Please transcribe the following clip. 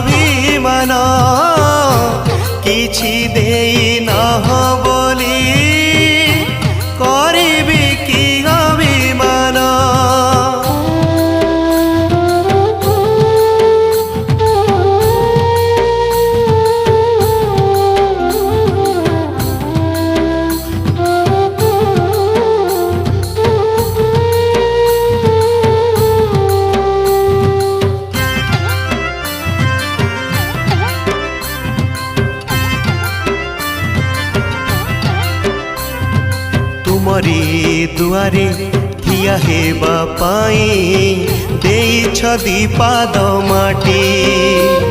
अभिमान किछि देई नह बोली करिबी कि अभिमान। तुमरी दुआरे ठिया हेबा पाई देइछ दी पाद माटी।